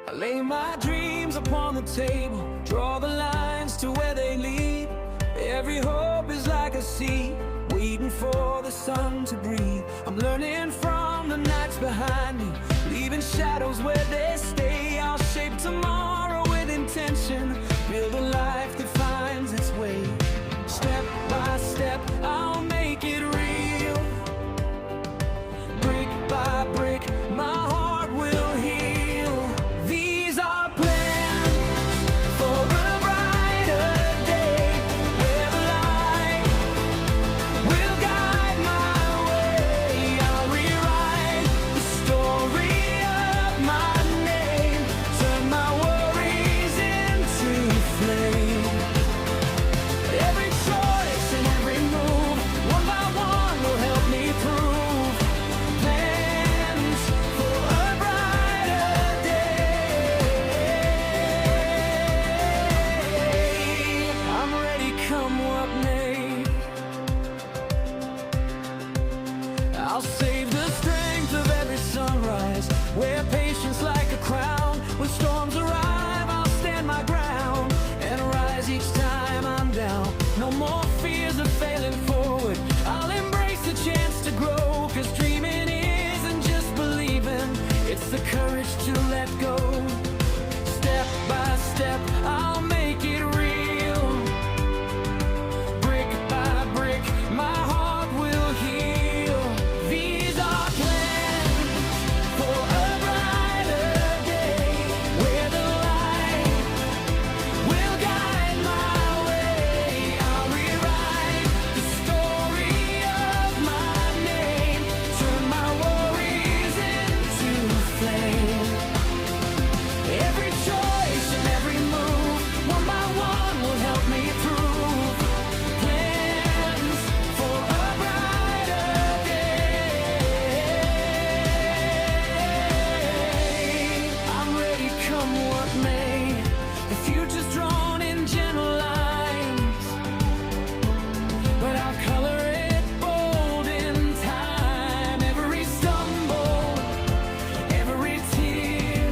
I lay my dreams upon the table, draw the lines to where they lead. Every hope is like a seed, waiting for the sun to breathe. I'm learning from the nights behind me, leaving shadows where they stay. I'll shape tomorrow with intention, build a life that finds its way. Step by step, I'll make it real. Brick by brick, my heart will heal. These are plans for a brighter day, where the light will guide my way. I'll rewrite the story of my name, turn my worries into flame. Every choice and every move, one by one, will help me prove plans for a brighter day. I'm ready, come what may. I'll save the strength of every sunrise, wear patience like a crown. When storms arrive, I'll stand my ground and rise each time I'm down. No more fears of failing forward, I'll embrace the chance to grow. Cause dreaming isn't just believing, it's the courage to let go. Step by step, I'll make it real. Brick by brick, my heart will heal. These are plans for a brighter day, where the light will guide my way. I'll rewrite the story of my name, turn my worries into flame. Every choice and every move, one by one, will help me prove plans for a brighter day. I'm ready, come what may. The future's drawn in gentle lines, but I'll color it bold in time. Every stumble, every tear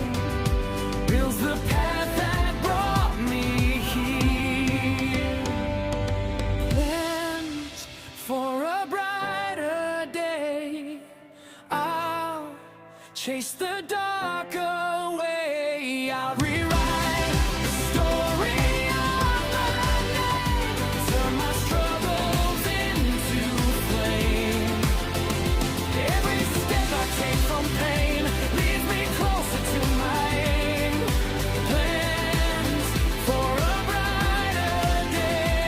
builds the path that brought me here. Plans for a brighter day, I'll chase the dark away. I'll rewrite the story of my name, turn my struggles into flame. Every step I take from pain leads me closer to my aim. Plans for a brighter day.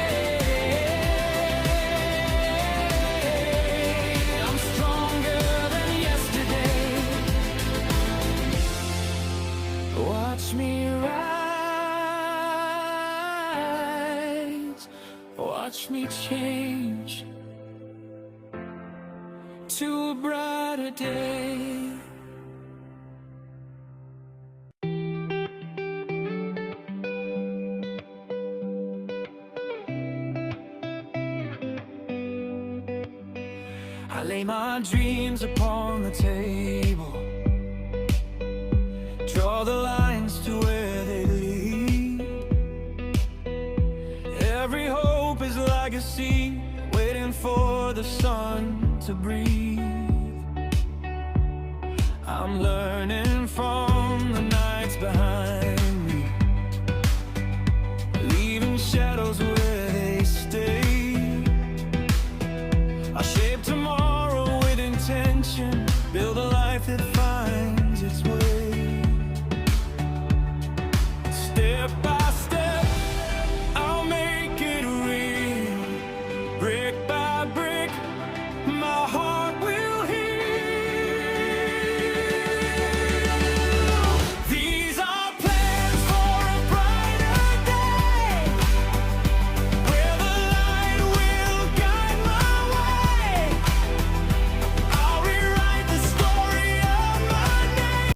I'm stronger than yesterday. Watch me rise, watch me change to a brighter day. I lay my dreams upon the table, draw the lines to where they lead. Every hope is like a seed, waiting for the sun to breathe. I'm learning from the nights behind me, leaving shadows where they stay. I shape tomorrow with intention, build a life that finds its way. Step by